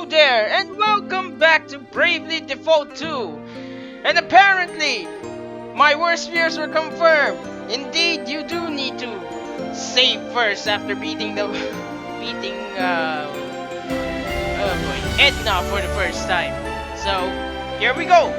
there, and welcome back to Bravely Default 2. And apparently, my worst fears were confirmed. Indeed, you do need to save first after beating Edna for the first time. So, here we go.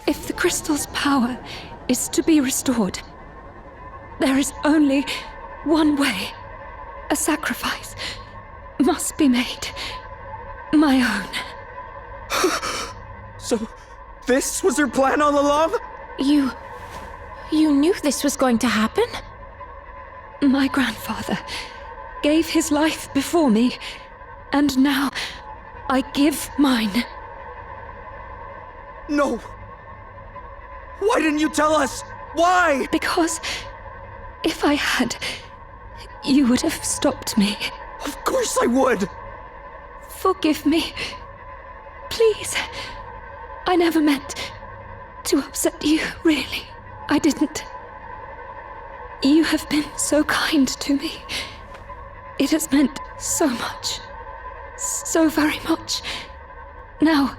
If the crystal's power is to be restored, there is only one way. A sacrifice must be made. My own. So, this was her plan all along? You knew this was going to happen? My grandfather gave his life before me, and now I give mine. No! Why didn't you tell us? Why? Because if I had, you would have stopped me. Of course I would! Forgive me. Please. I never meant to upset you, really. I didn't. You have been so kind to me. It has meant so much. So very much. Now,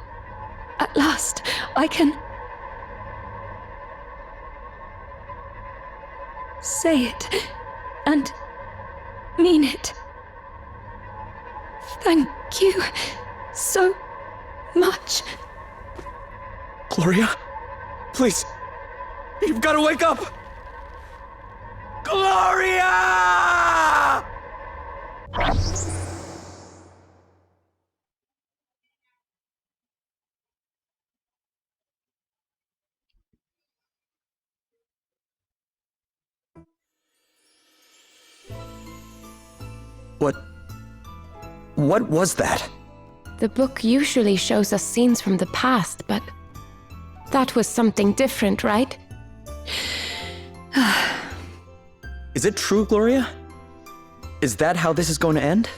at last, I can say it and mean it. Thank you so much. Gloria? Please. You've got to wake up! Gloria! What was that? The book usually shows us scenes from the past, but that was something different, right? Is it true, Gloria? Is that how this is going to end?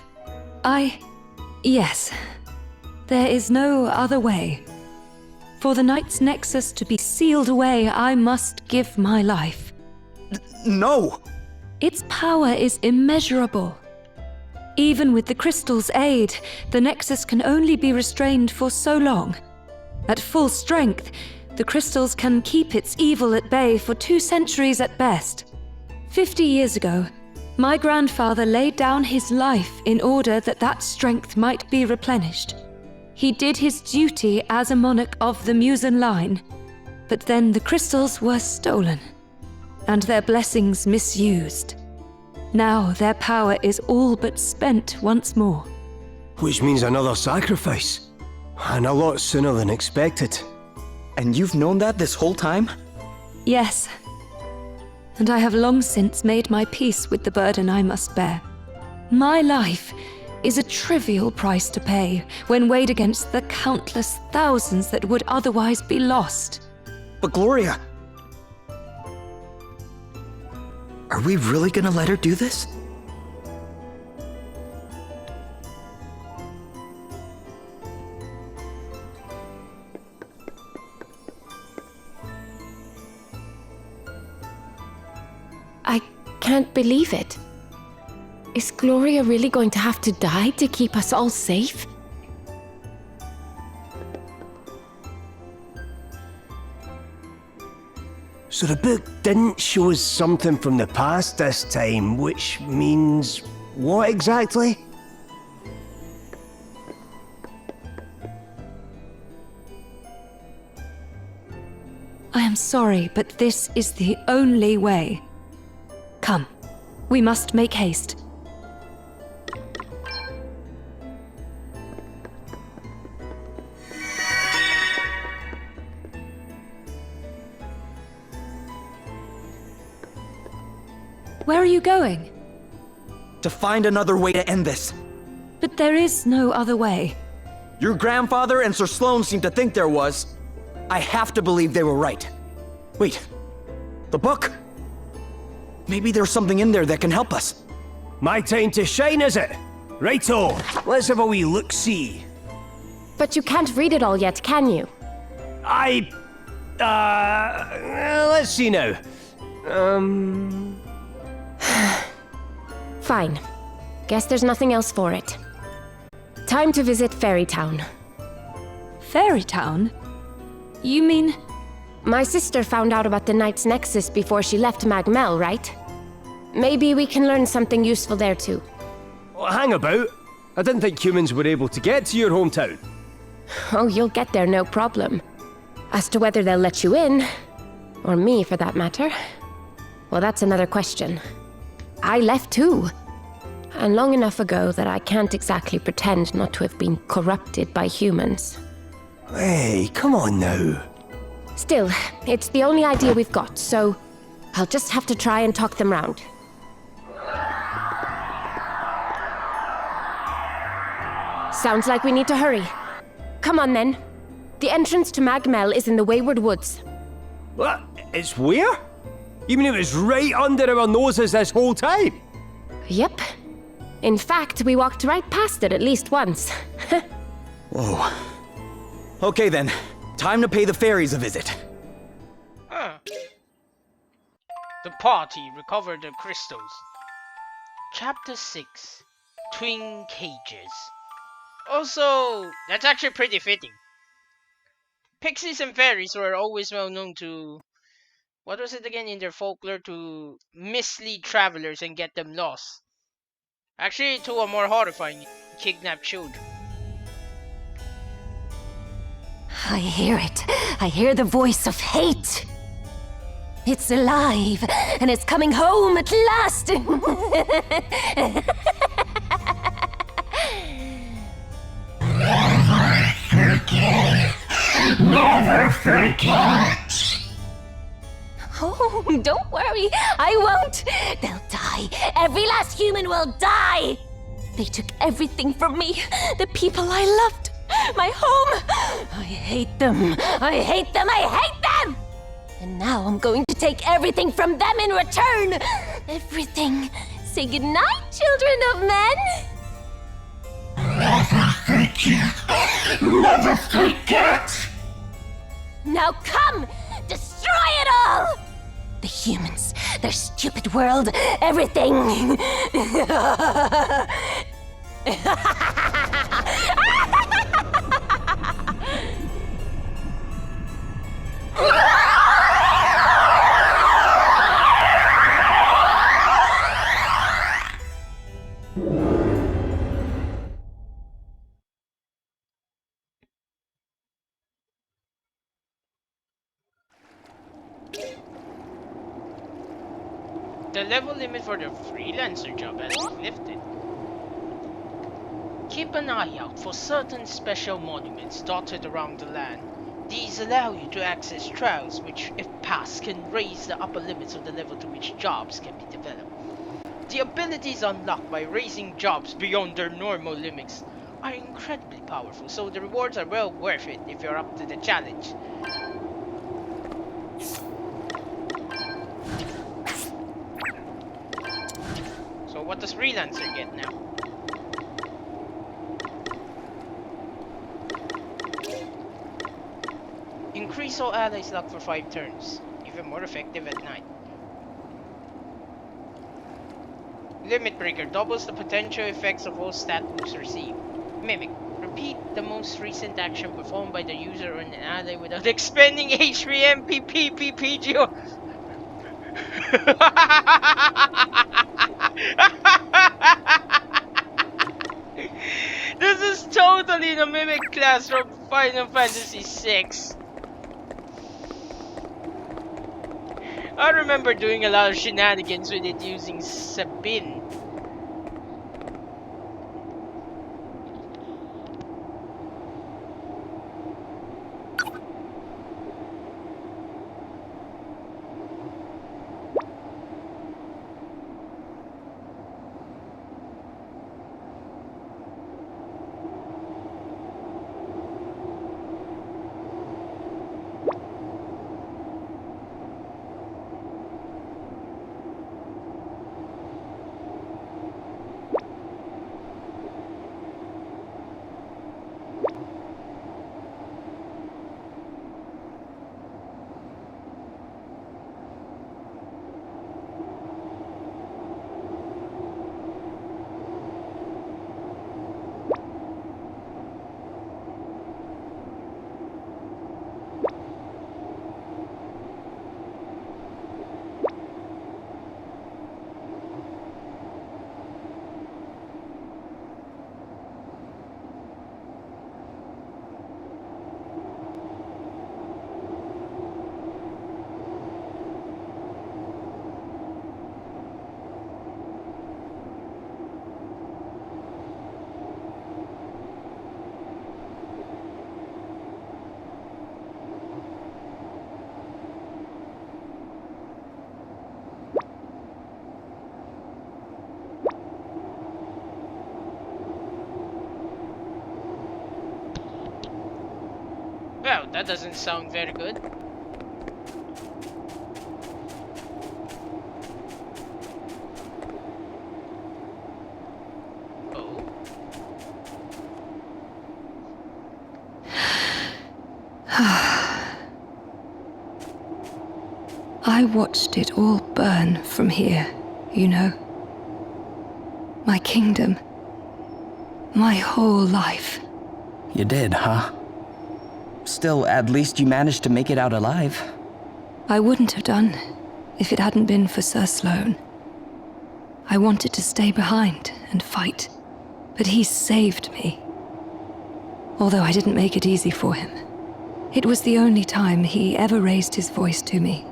Yes. There is no other way. For the Knight's Nexus to be sealed away, I must give my life. No! Its power is immeasurable. Even with the crystal's aid, the Nexus can only be restrained for so long. At full strength, the crystals can keep its evil at bay for 2 centuries at best. 50 years ago, my grandfather laid down his life in order that that strength might be replenished. He did his duty as a monarch of the Musen line, but then the crystals were stolen, and their blessings misused. Now their power is all but spent once more. Which means another sacrifice. And a lot sooner than expected. And you've known that this whole time? Yes. And I have long since made my peace with the burden I must bear. My life is a trivial price to pay when weighed against the countless thousands that would otherwise be lost. But Gloria... Are we really gonna let her do this? I can't believe it. Is Gloria really going to have to die to keep us all safe? So the book didn't show us something from the past this time, which means what exactly? I am sorry, but this is the only way. Come, we must make haste. Where are you going? To find another way to end this. But there is no other way. Your grandfather and Sir Sloane seem to think there was. I have to believe they were right. Wait, the book? Maybe there's something in there that can help us. My time to shine, is it? Righto, let's have a wee look-see. But you can't read it all yet, can you? Let's see now. Fine. Guess there's nothing else for it. Time to visit Fairy Town. Fairy Town? You mean... My sister found out about the Knight's Nexus before she left Magmel, right? Maybe we can learn something useful there too. Well, hang about. I didn't think humans were able to get to your hometown. Oh, you'll get there no problem. As to whether they'll let you in, or me for that matter, well, that's another question. I left too. And long enough ago that I can't exactly pretend not to have been corrupted by humans. Hey, come on now. Still, it's the only idea we've got, so I'll just have to try and talk them round. Sounds like we need to hurry. Come on then. The entrance to Magmel is in the Wayward Woods. What? It's where? You mean it was right under our noses this whole time? Yep. In fact, we walked right past it at least once. Whoa. Okay then, time to pay the fairies a visit. The party recovered the crystals. Chapter 6. Twin Cages. Also, that's actually pretty fitting. Pixies and fairies were always well known to... What was it again in their folklore? To mislead travelers and get them lost. Actually, to a more horrifying, kidnap children. I hear it. I hear the voice of hate. It's alive, and it's coming home at last. Never forget. Oh, don't worry. I won't. They'll die. Every last human will die. They took everything from me. The people I loved. My home. I hate them. I hate them. I hate them. And now I'm going to take everything from them in return. Everything. Say goodnight, children of men. Never forget. Never forget. Now come! Destroy it all! The humans, their stupid world, everything! The level limit for the freelancer job has been lifted. Keep an eye out for certain special monuments dotted around the land. These allow you to access trials which, if passed, can raise the upper limits of the level to which jobs can be developed. The abilities unlocked by raising jobs beyond their normal limits are incredibly powerful, so the rewards are well worth it if you're up to the challenge. So what does freelancer get now? Increase all allies luck for 5 turns, even more effective at night. Limit Breaker doubles the potential effects of all stat boosts received. Mimic. Repeat the most recent action performed by the user on an ally without expending HP, MP, PP, PG, or... This is totally the Mimic class from Final Fantasy VI. I remember doing a lot of shenanigans with it using Sabine. Well, that doesn't sound very good. Oh. I watched it all burn from here, you know. My kingdom. My whole life. You did, huh? Still, at least you managed to make it out alive. I wouldn't have done if it hadn't been for Sir Sloane. I wanted to stay behind and fight, but he saved me. Although I didn't make it easy for him. It was the only time he ever raised his voice to me.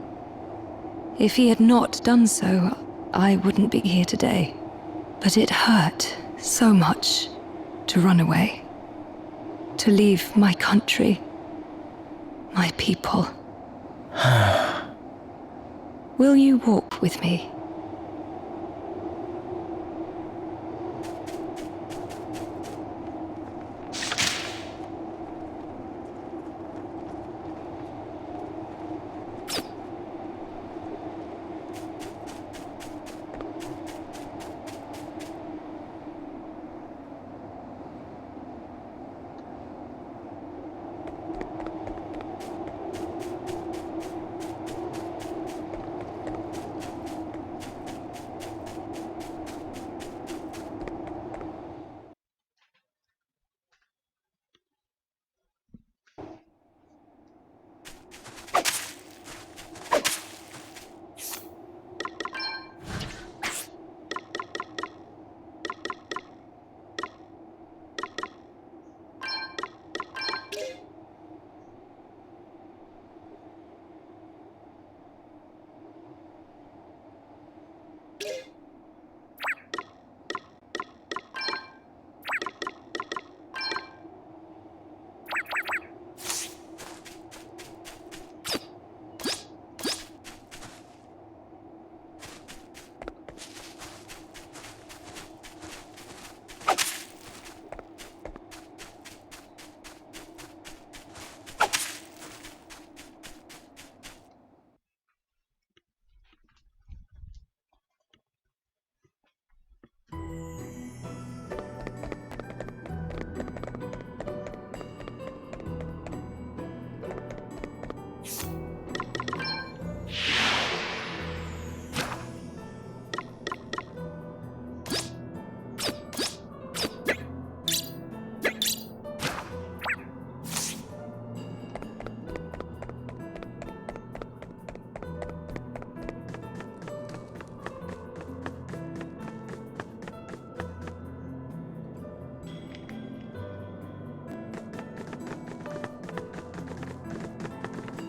If he had not done so, I wouldn't be here today. But it hurt so much to run away. To leave my country, my people. Will you walk with me?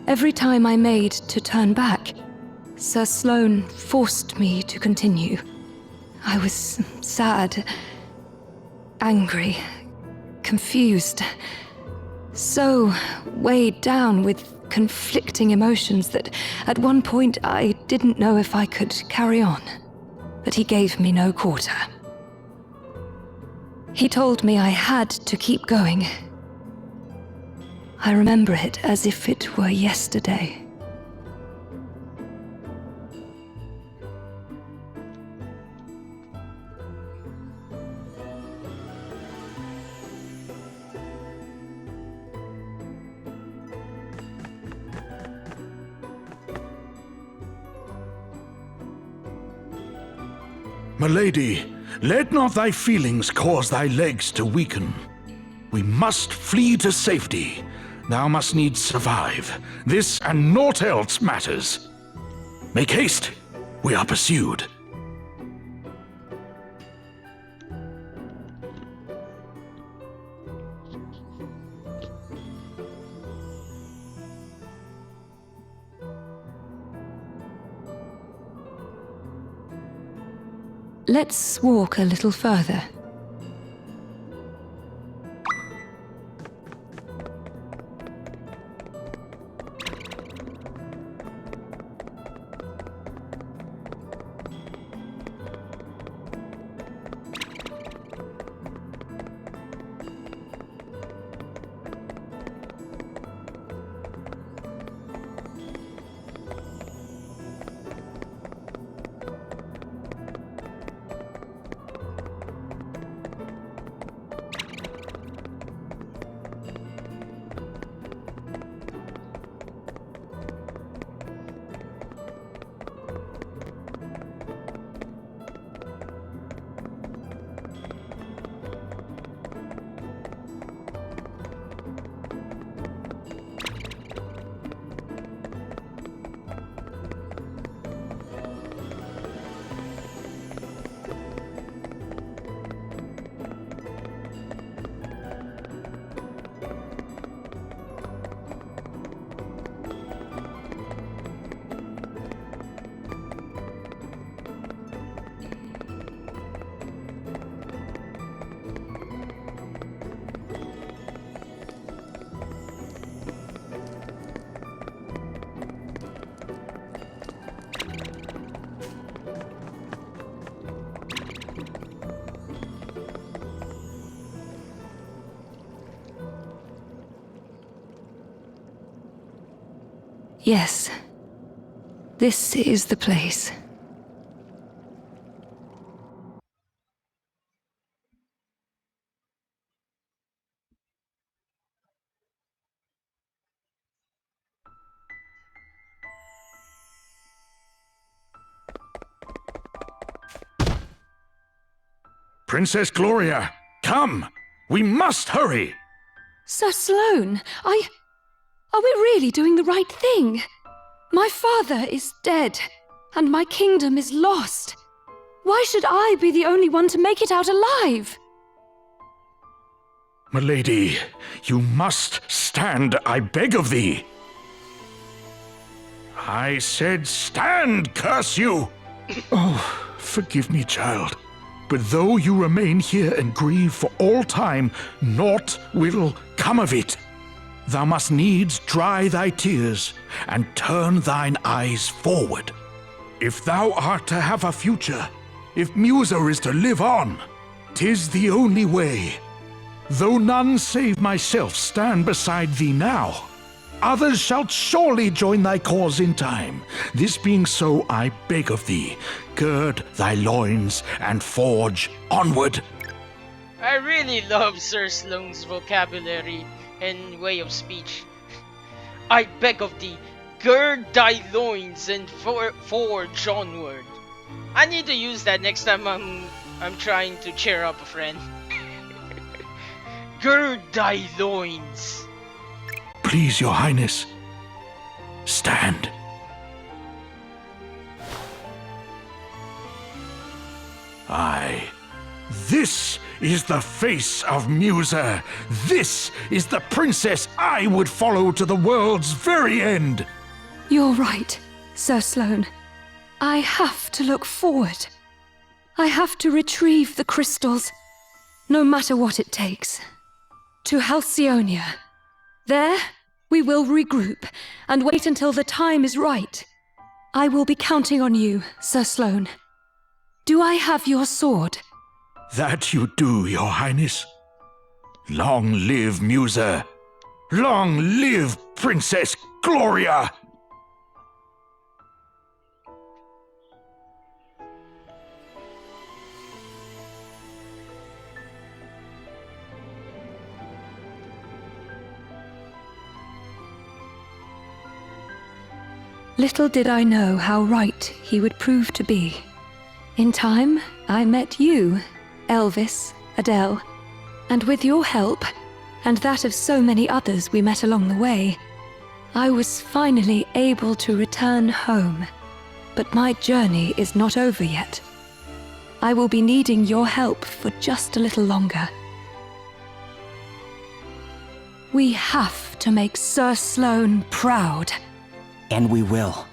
Every time I made to turn back, Sir Sloane forced me to continue. I was sad, angry, confused, so weighed down with conflicting emotions that at one point I didn't know if I could carry on. But he gave me no quarter. He told me I had to keep going. I remember it as if it were yesterday. My lady, let not thy feelings cause thy legs to weaken. We must flee to safety. Thou must needs survive. This and naught else matters. Make haste. We are pursued. Let's walk a little further. Yes. This is the place. Princess Gloria, come! We must hurry! Sir Sloane, Are we really doing the right thing? My father is dead, and my kingdom is lost. Why should I be the only one to make it out alive? Milady, you must stand, I beg of thee. I said stand, curse you! Oh, forgive me, child. But though you remain here and grieve for all time, naught will come of it. Thou must needs dry thy tears and turn thine eyes forward. If thou art to have a future, if Musa is to live on, 'tis the only way. Though none save myself stand beside thee now, others shall surely join thy cause in time. This being so, I beg of thee, gird thy loins and forge onward. I really love Sir Sloane's vocabulary and way of speech. I beg of thee, gird thy loins and forge onward. I need to use that next time I'm trying to cheer up a friend. Gird thy loins. Please, your highness, stand. Aye, this is the face of Musa. This is the princess I would follow to the world's very end. You're right, Sir Sloane. I have to look forward. I have to retrieve the crystals, no matter what it takes. To Halcyonia. There, we will regroup and wait until the time is right. I will be counting on you, Sir Sloane. Do I have your sword? That you do, your highness. Long live Musa. Long live Princess Gloria. Little did I know how right he would prove to be. In time, I met you, Elvis, Adele, and with your help, and that of so many others we met along the way, I was finally able to return home. But my journey is not over yet. I will be needing your help for just a little longer. We have to make Sir Sloane proud. And we will.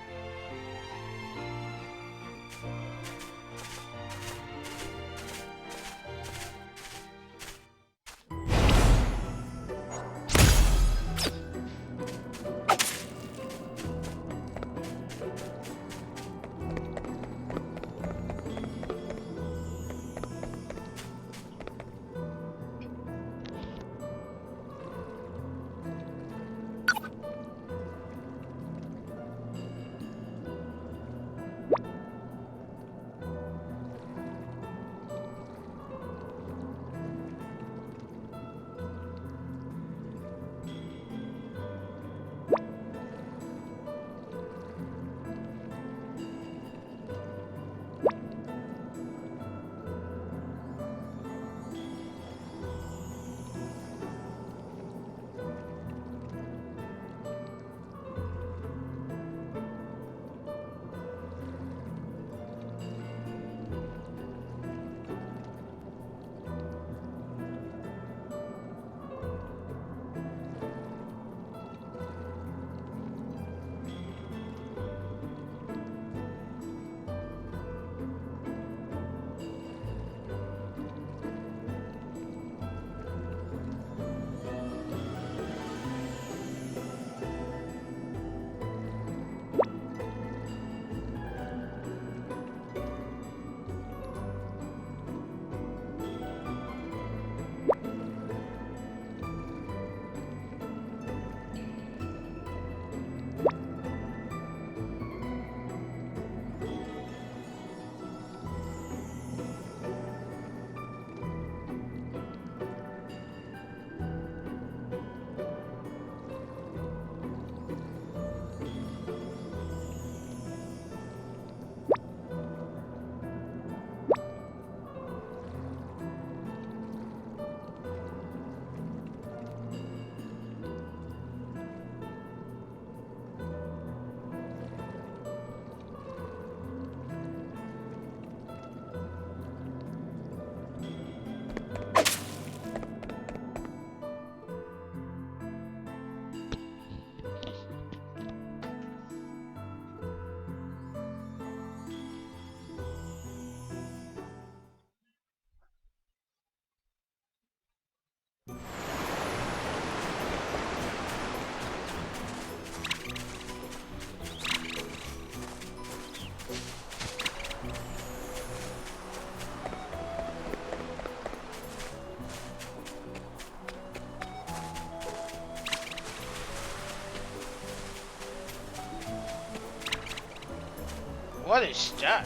What is that?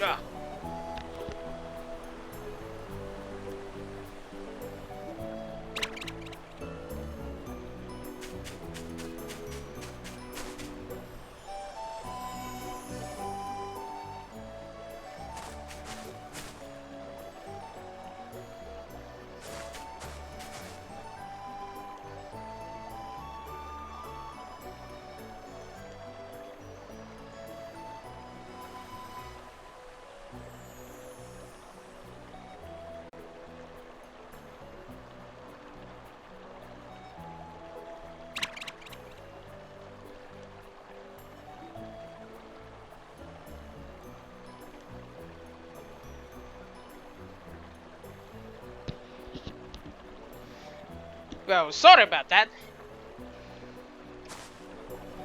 Ah. Well, sorry about that.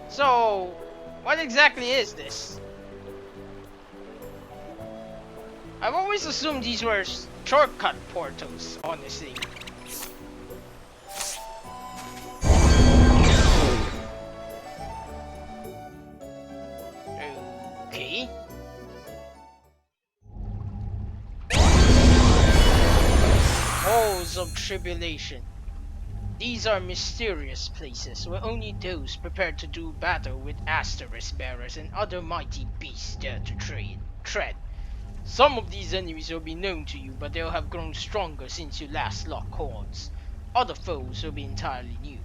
So, what exactly is this? I've always assumed these were shortcut portals, honestly. Okay. Halls of Tribulation. These are mysterious places where only those prepared to do battle with Asterisk bearers and other mighty beasts dare to tread. Some of these enemies will be known to you, but they'll have grown stronger since you last locked horns. Other foes will be entirely new.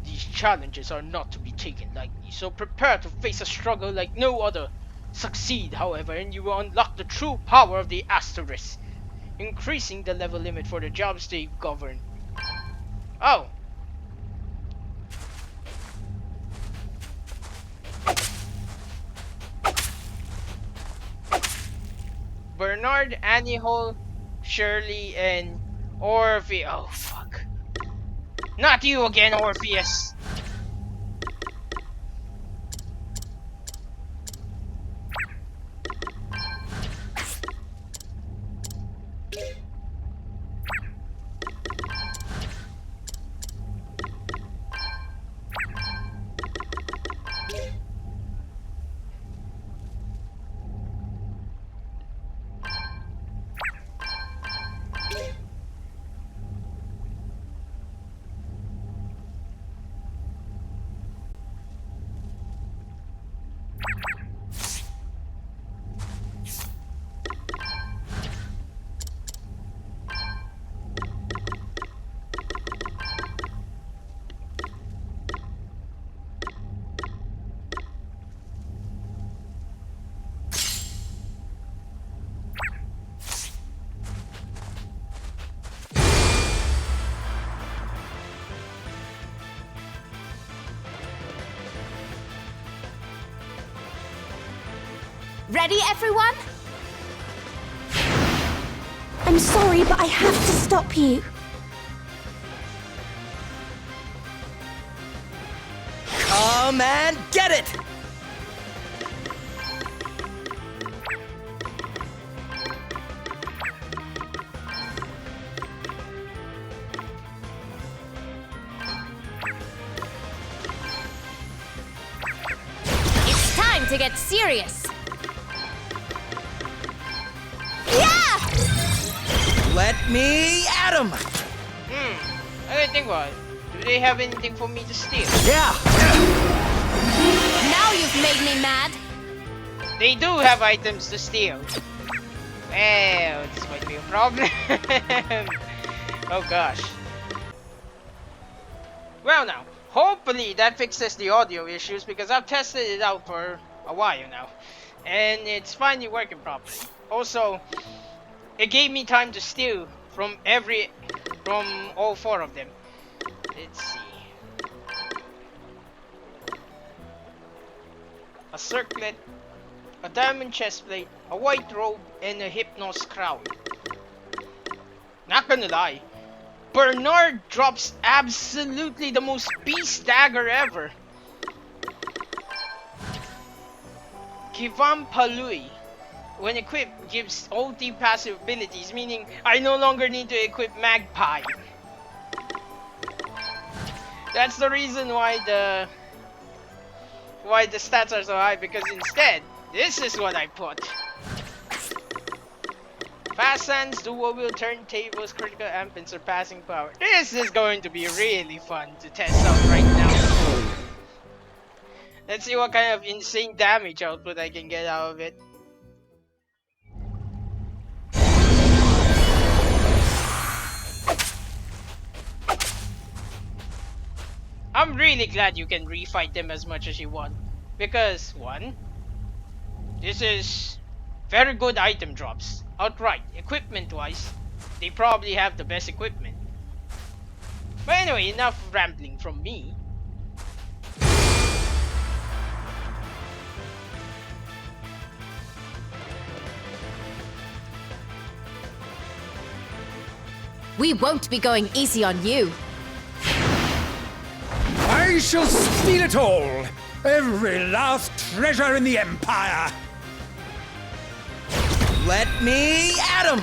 These challenges are not to be taken lightly, so prepare to face a struggle like no other. Succeed, however, and you will unlock the true power of the Asterisk, increasing the level limit for the jobs they govern. Oh. Bernard, Annie Hall, Shirley, and Orpheus. Oh, fuck. Not you again, Orpheus. Ready, everyone? I'm sorry, but I have to stop you. Come and get it! It's time to get serious. Let me at him! I didn't think about it. Do they have anything for me to steal? Yeah! Now you've made me mad. They do have items to steal. Well, this might be a problem. Oh gosh. Well now, hopefully that fixes the audio issues because I've tested it out for a while now. And it's finally working properly. Also, it gave me time to steal from all four of them. Let's see. A circlet, a diamond chestplate, a white robe, and a Hypnos crown. Not gonna lie, Bernard drops absolutely the most beast dagger ever. Kivan Palui, when equipped, gives OT passive abilities, meaning I no longer need to equip Magpie. That's the reason why the stats are so high, because instead, this is what I put. Fast Sands, dual wheel, turntables, critical amp, and surpassing power. This is going to be really fun to test out right now. Let's see what kind of insane damage output I can get out of it. I'm really glad you can refight them as much as you want. Because, one, this is very good item drops. Outright, equipment-wise, they probably have the best equipment. But anyway, enough rambling from me. We won't be going easy on you. I shall steal it all! Every last treasure in the Empire! Let me at him!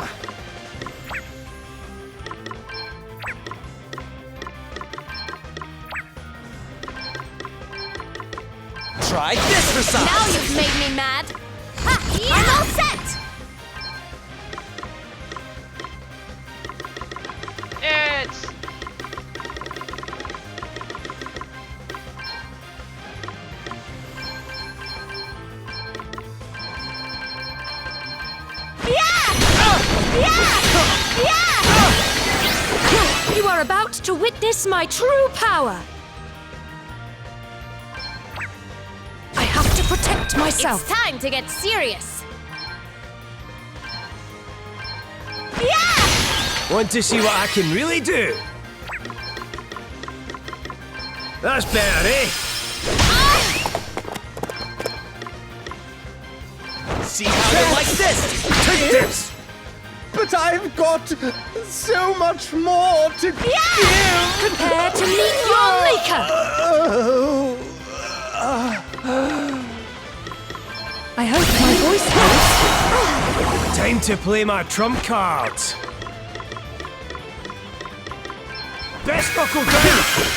Try this for size! Now you've made me mad. Ha! Yeah. I'm all set! It's... You are about to witness my true power. I have to protect myself. It's time to get serious. Want to see what I can really do? That's better, eh? See how you like this! Take this! But I've got so much more to give! Prepare to meet your maker. I hope my voice helps. Time to play my trump cards. Best knuckle down!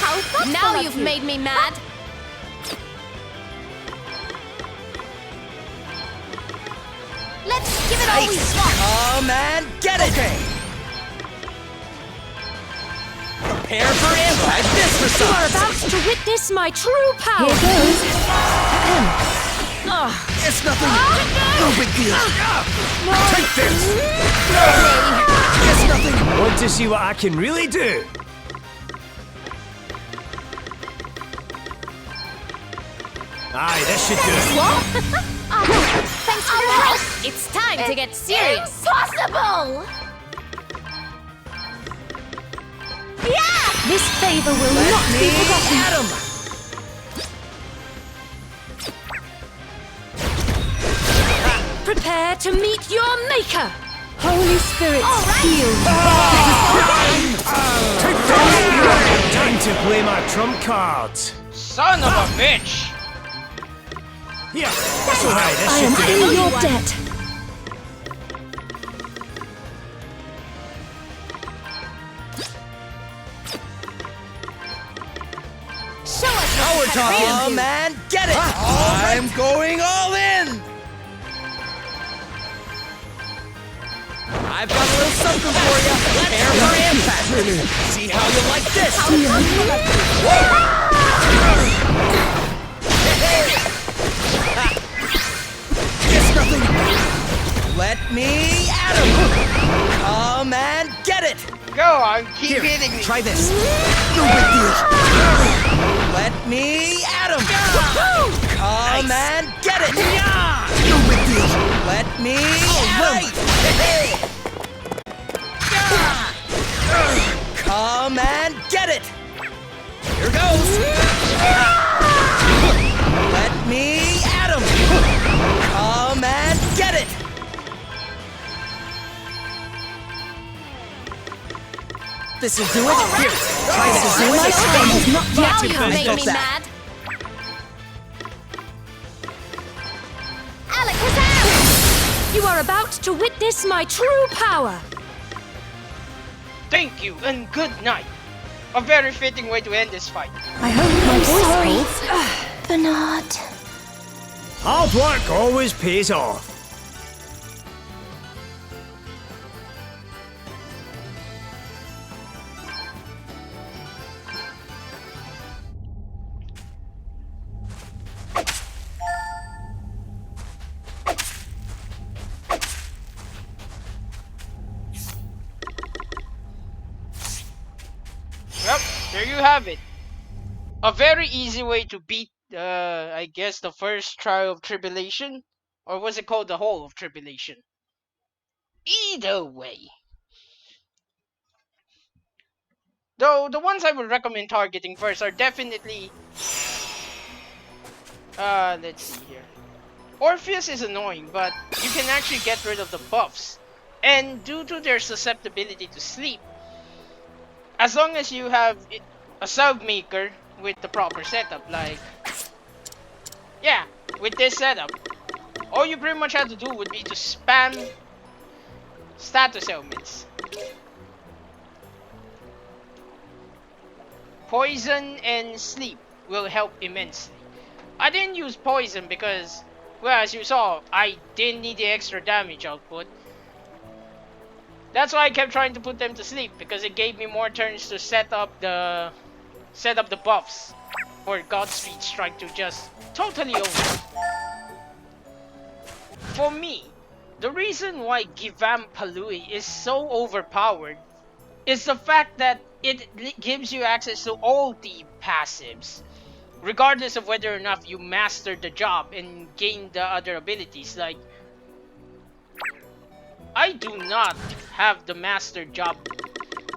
How thoughtful now you've made me mad. Let's give it all we've got. Come and get it! Okay. Prepare for impact. Try this for You are size! about to witness my true power. Here goes. It's nothing. No big deal. Take this! It's nothing. Want to see what I can really do? Aye, this should do it. Thanks for your help. It's time to get serious. Impossible! This favor will not be forgotten. At him. Prepare to meet your maker. Holy Spirit, heal. Time to play my trump cards. Son of a bitch! Here. Aye, this I should am do it. in your debt. Show us Power what Tom, you man, get it! I'm going all in! I've got a little something for you. Prepare for impact. See how you like this? It's nothing. Let me at him. Come and get it. Go on, keep hitting me. Try this. No big deal. Let me at him. Come and get it. No big deal. Let me at him. Come and get it. Here goes. Let me at him. Come and get it. This will do it. Here, try this. Now you've made me mad. Alakazam! You are about to witness my true power. Thank you and good night. A very fitting way to end this fight. I hope my voice holds. Bernard. Hard work always pays off. Well, there you have it. A very easy way to beat, I guess, the first trial of tribulation? Or was it called the hole of tribulation? Either way. Though, the ones I would recommend targeting first are definitely... let's see here. Orpheus is annoying, but you can actually get rid of the buffs. And due to their susceptibility to sleep, as long as you have a sub maker with the proper setup, like... Yeah, with this setup, all you pretty much have to do would be to spam status elements. Poison and sleep will help immensely. I didn't use poison because, well, as you saw, I didn't need the extra damage output. That's why I kept trying to put them to sleep, because it gave me more turns to set up the buffs for Godspeed Strike to just totally own it. For me, the reason why Givam Palui is so overpowered is the fact that it gives you access to all the passives, regardless of whether or not you master the job and gain the other abilities. Like, I do not have the master job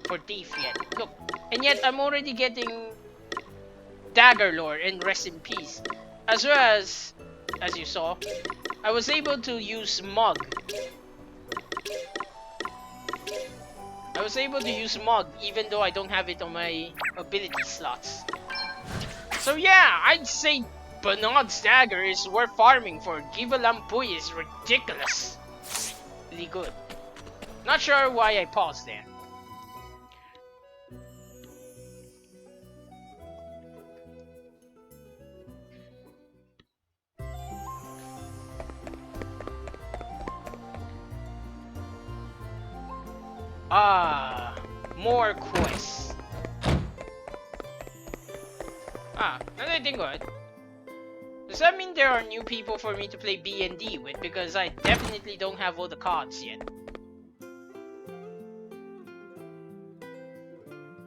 for Thief yet. Look, and yet I'm already getting Dagger Lore and Rest in Peace. As well as you saw, I was able to use Mug. I was able to use Mug even though I don't have it on my ability slots. So yeah, I'd say Bernard's Dagger is worth farming for. Givalampuy is ridiculous. Really good. Not sure why I paused there. Ah, more quests. Now that I think about it, does that mean there are new people for me to play B&D with? Because I definitely don't have all the cards yet.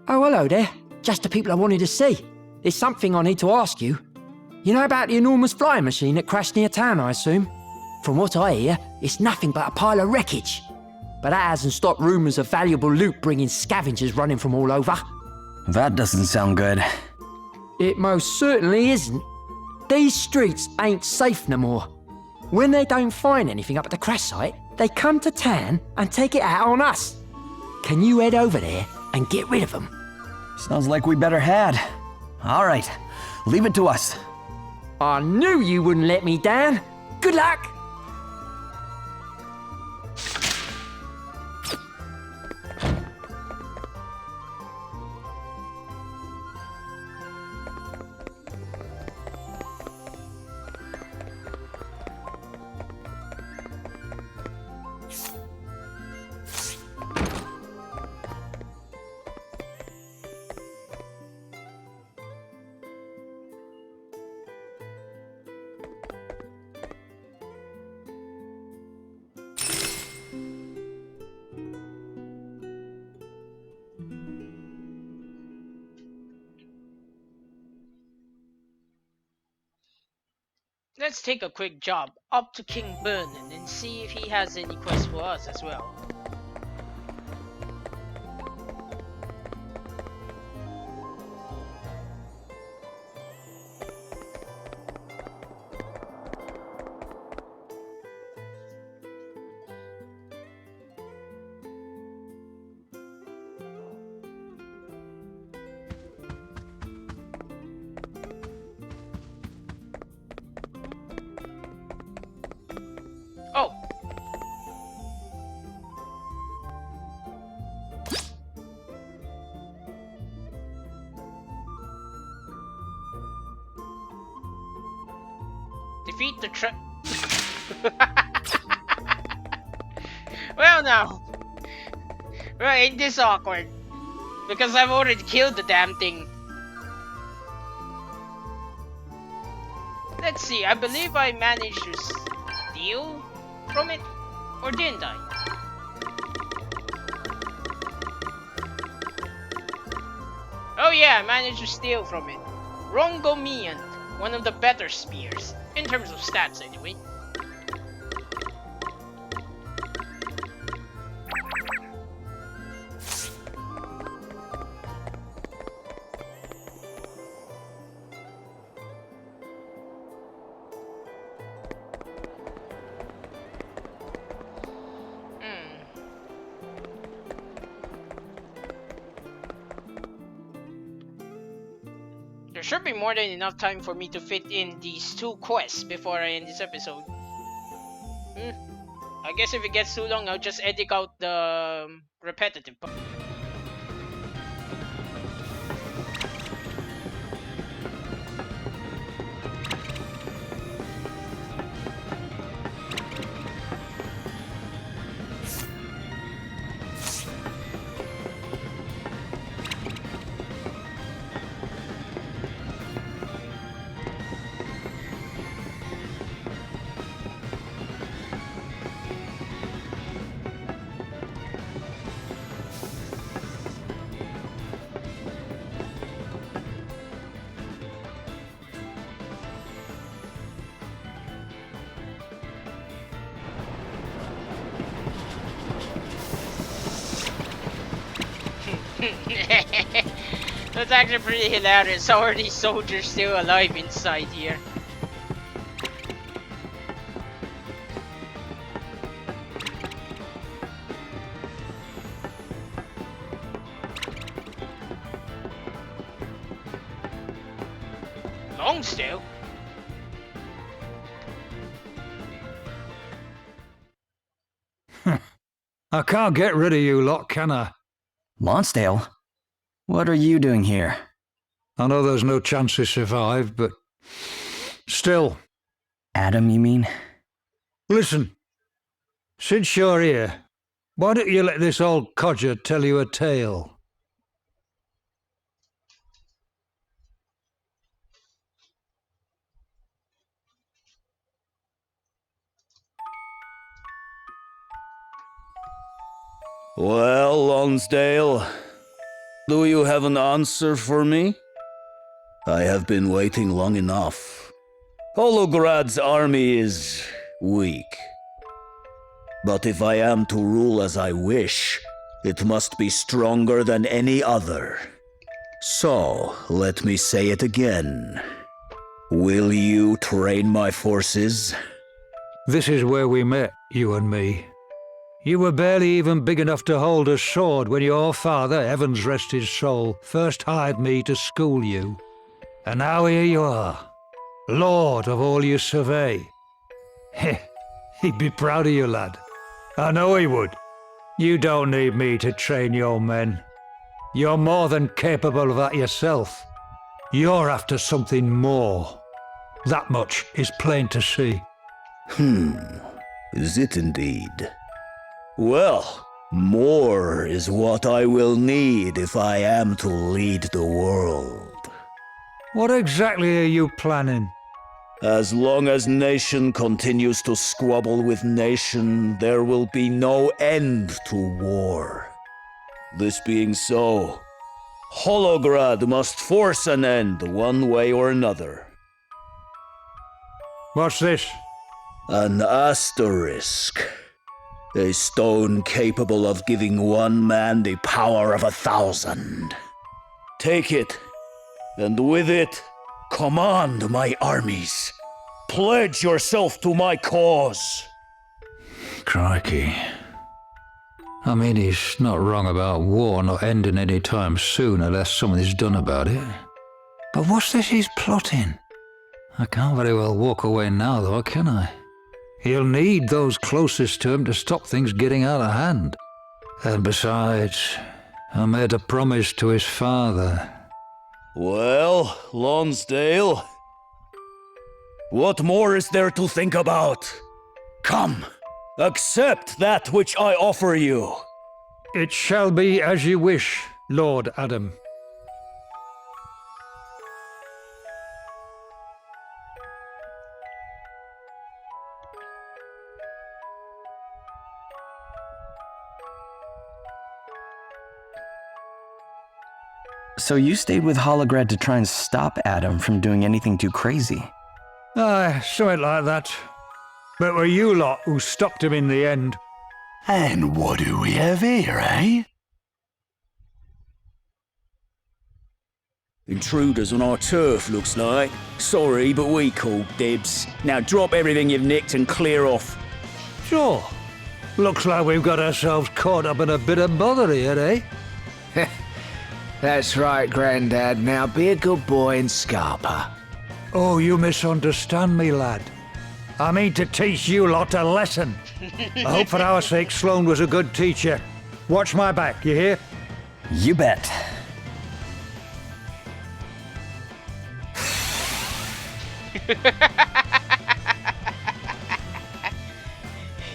Oh, hello there. Just the people I wanted to see. There's something I need to ask you. You know about the enormous flying machine that crashed near town, I assume? From what I hear, it's nothing but a pile of wreckage. But that hasn't stopped rumours of valuable loot bringing scavengers running from all over. That doesn't sound good. It most certainly isn't. These streets ain't safe no more. When they don't find anything up at the crash site, they come to town and take it out on us. Can you head over there and get rid of them? Sounds like we better head. All right, leave it to us. I knew you wouldn't let me down. Good luck! Let's take a quick job up to King Vernon and see if he has any quests for us as well. Oh, Defeat the Well, now. Well, ain't this awkward? Because I've already killed the damn thing. Let's see, I believe I managed to steal from it, or didn't I? Oh yeah, I managed to steal from it. Rongomiant, one of the better spears, in terms of stats anyway. There should be more than enough time for me to fit in these 2 quests before I end this episode. I guess if it gets too long, I'll just edit out the repetitive part. That's actually pretty hilarious. How are these soldiers still alive inside here? Longstail? I can't get rid of you lot, can I? Lonsdale? What are you doing here? I know there's no chance to survive, but still. Adam, you mean? Listen, since you're here, why don't you let this old codger tell you a tale? Well, Lonsdale, do you have an answer for me? I have been waiting long enough. Holograd's army is weak. But if I am to rule as I wish, it must be stronger than any other. So, let me say it again. Will you train my forces? This is where we met, you and me. You were barely even big enough to hold a sword when your father, heavens rest his soul, first hired me to school you. And now here you are, lord of all you survey. Heh, he'd be proud of you, lad. I know he would. You don't need me to train your men. You're more than capable of that yourself. You're after something more. That much is plain to see. Is it indeed? Well, more is what I will need if I am to lead the world. What exactly are you planning? As long as nation continues to squabble with nation, there will be no end to war. This being so, Holograd must force an end one way or another. What's this? An asterisk. A stone capable of giving one man the power of 1,000. Take it, and with it, command my armies. Pledge yourself to my cause. Crikey. I mean, he's not wrong about war not ending any time soon unless something's done about it. But what's this he's plotting? I can't very well walk away now, though, can I? He'll need those closest to him to stop things getting out of hand. And besides, I made a promise to his father. Well, Lonsdale, What more is there to think about? Come, accept that which I offer you. It shall be as you wish, Lord Adam. So you stayed with Holograd to try and stop Adam from doing anything too crazy? Aye, something like that. But it were you lot who stopped him in the end. And what do we have here, eh? Intruders on our turf, looks like. Sorry, but we called dibs. Now drop everything you've nicked and clear off. Sure. Looks like we've got ourselves caught up in a bit of bother here, eh? That's right, Grandad. Now be a good boy and scarper. Oh, you misunderstand me, lad. I mean to teach you lot a lesson. I hope for our sake Sloane was a good teacher. Watch my back, you hear? You bet.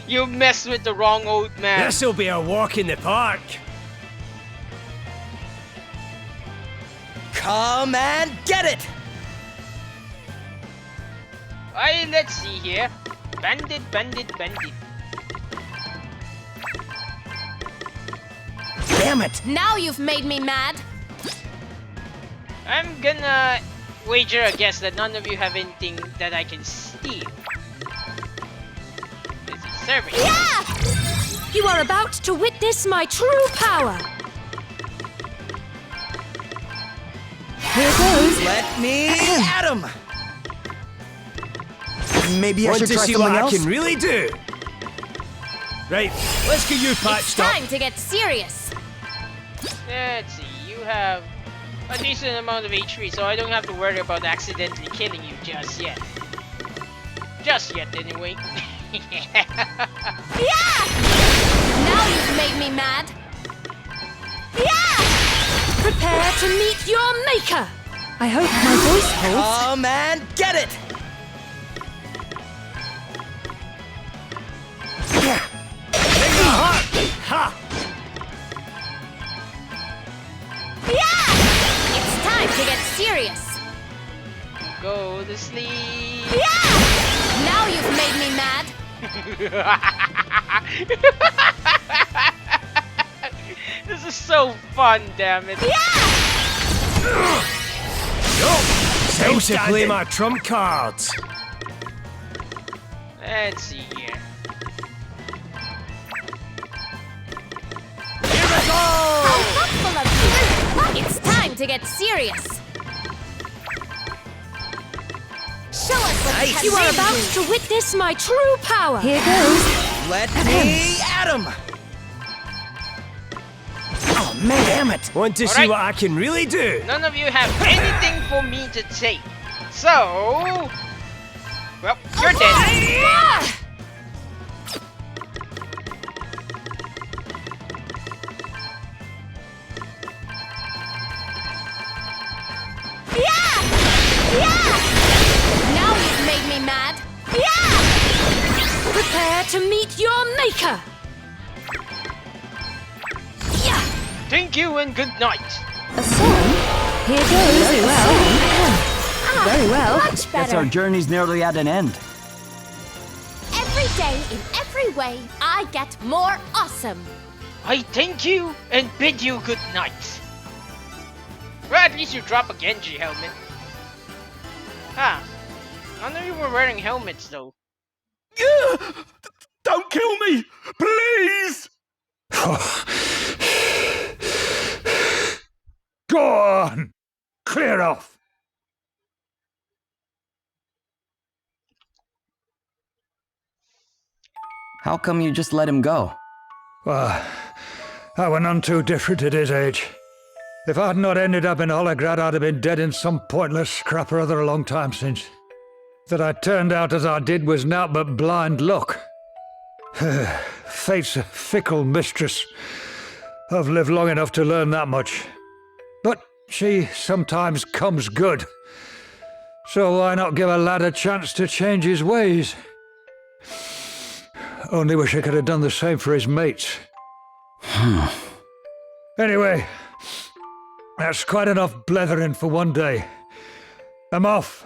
You messed with the wrong old man. This'll be a walk in the park. Come and get it! Aye, let's see here. Bandit, bandit, bandit. Damn it! Now you've made me mad. I'm gonna wager a guess that none of you have anything that I can steal. This is service. Yeah! You are about to witness my true power. Here goes. Let me at him! Maybe I Want should to try see something what else? I can really do? Right, let's get you It's patched up. time to get serious. Let's see, you have a decent amount of HP, so I don't have to worry about accidentally killing you just yet. Just yet, anyway. Yeah! Now you've made me mad. Yeah! Prepare to meet your maker. I hope my voice holds. Come and get it! Ha! Yeah! It's time to get serious. Go to sleep. Yeah! Now you've made me mad. This is so fun, damn it. Yeah! Time to play my trump cards. Let's see here. How thoughtful of you. It's time to get serious. Show us what Nice. You are about to witness my true power. Here goes. Let me at him! Oh man, damn it! Want to see Alright. what I can really do? None of you have anything for me to take. So... Well, you're dead. Ah! Yeah! Yeah! Now you've made me mad. Yeah! Prepare to meet your maker. Yeah! Thank you and good night. A song? Here goes. Very well. Very well. Much Guess better. our journey's nearly at an end. Every day, in every way, I get more awesome. I thank you and bid you good night. Well, at least you drop a Genji helmet. Ah, none of you were wearing helmets though. Don't kill me! Please! Go on! Clear off! How come you just let him go? Well, I were none too different at his age. If I'd not ended up in Holograd, I'd have been dead in some pointless scrap or other a long time since. That I turned out as I did was naught but blind luck. Fate's a fickle mistress. I've lived long enough to learn that much. But she sometimes comes good. So why not give a lad a chance to change his ways? Only wish I could have done the same for his mates. Anyway, that's quite enough blethering for one day. I'm off.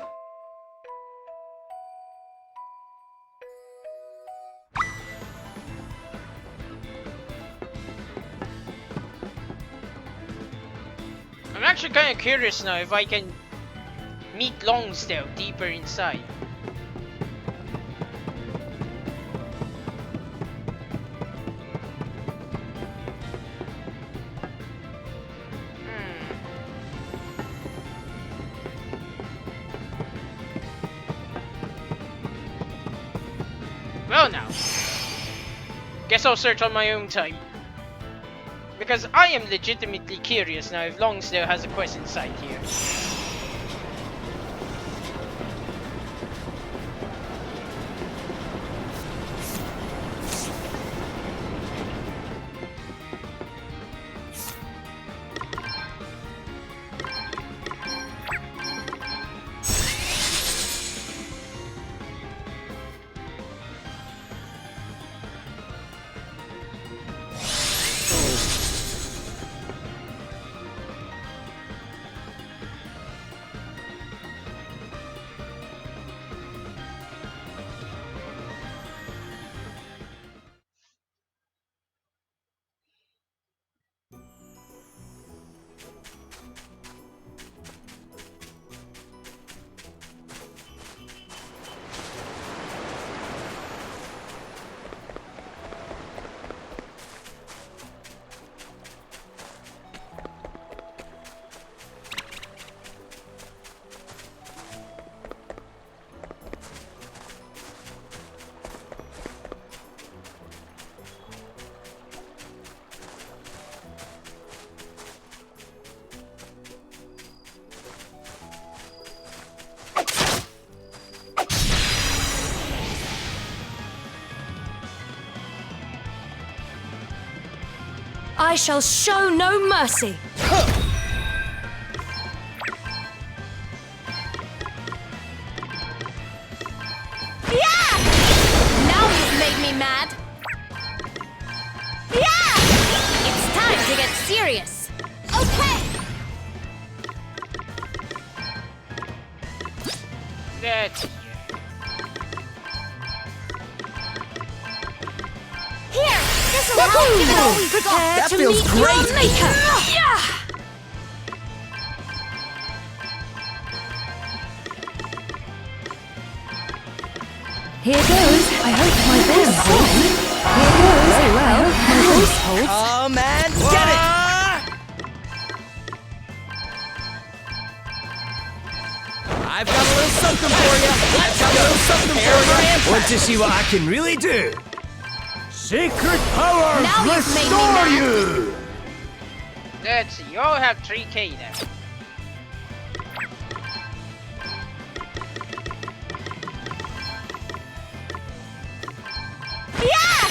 I'm actually kind of curious now if I can meet Lonsdale deeper inside. Well now, guess I'll search on my own time. Because I am legitimately curious now if Lonsdale has a quest inside here. I shall show no mercy. Yeah! Now you've made me mad. Yeah! It's time to get serious. Okay. That's Here, this'll help. Give it all we've got. That To feels meet great! your maker. Yeah! Here goes. I hope my voice holds. Here goes. Very well. My voice holds. Come and get it! I've got a little something for you. I've got a little something for you. Want to see what I can really do? Sacred powers Now you've made me restore mad. you! Let's see, you all have 3k now. Yeah!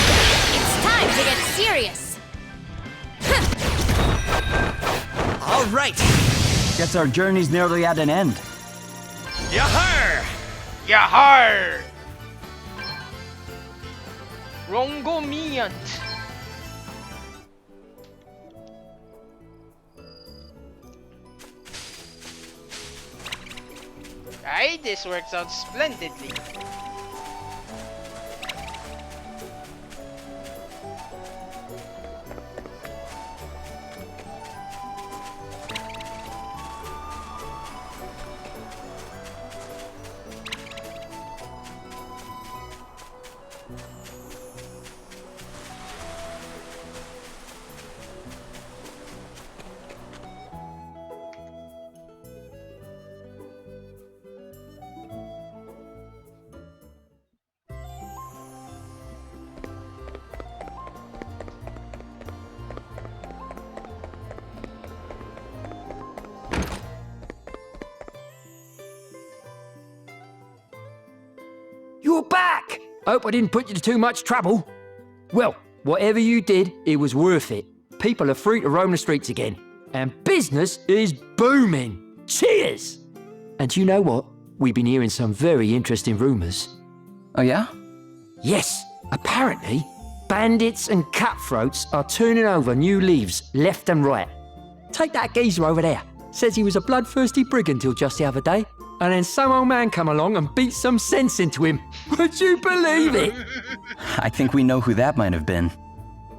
It's time to get serious. All right. Guess our journey's nearly at an end. Yahar! Yahar! Rongomiant. Aye, this works out splendidly. You're back! Hope I didn't put you to too much trouble. Well, whatever you did, it was worth it. People are free to roam the streets again. And business is booming. Cheers! And you know what? we've been hearing some very interesting rumours. Oh, yeah? Yes, apparently, bandits and cutthroats are turning over new leaves left and right. Take that geezer over there. Says he was a bloodthirsty brigand till just the other day, and then some old man come along and beat some sense into him. Would you believe it? I think we know who that might have been.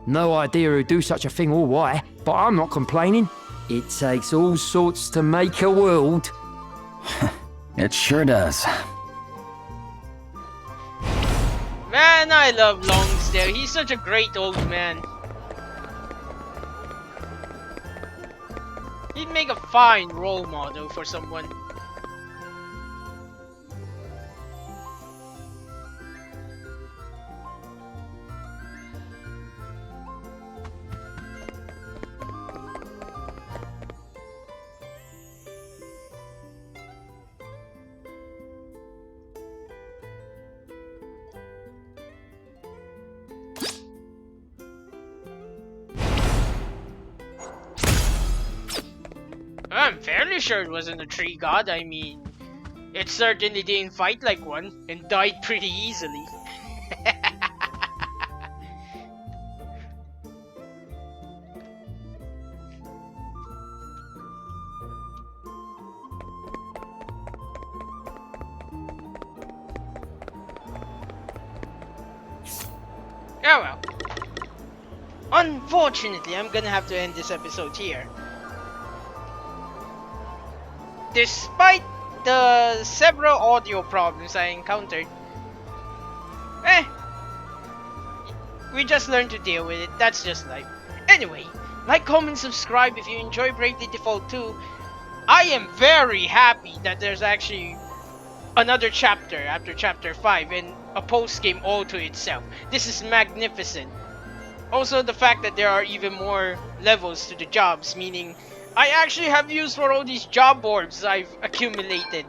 No idea who'd do such a thing or why, but I'm not complaining. It takes all sorts to make a world. It sure does. Man, I love Longsdale. He's such a great old man. He'd make a fine role model for someone. I'm fairly sure it wasn't a tree god. I mean, it certainly didn't fight like one and died pretty easily. Oh well. Unfortunately, I'm gonna have to end this episode here. Despite the several audio problems I encountered, we just learned to deal with it. That's just life. Anyway, like, comment, subscribe if you enjoy Bravely Default 2. I am very happy that there's actually another chapter after chapter 5 and a post-game all to itself. This is magnificent. Also, the fact that there are even more levels to the jobs, meaning I actually have use for all these job orbs I've accumulated.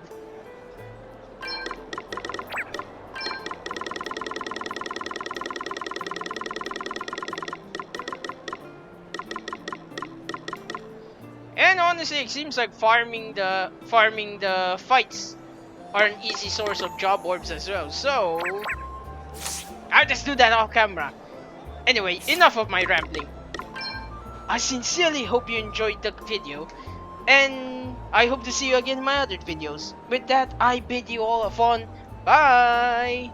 And honestly, it seems like farming the fights are an easy source of job orbs as well. So I'll just do that off camera. Anyway, enough of my rambling. I sincerely hope you enjoyed the video, and I hope to see you again in my other videos. With that, I bid you all a fun bye!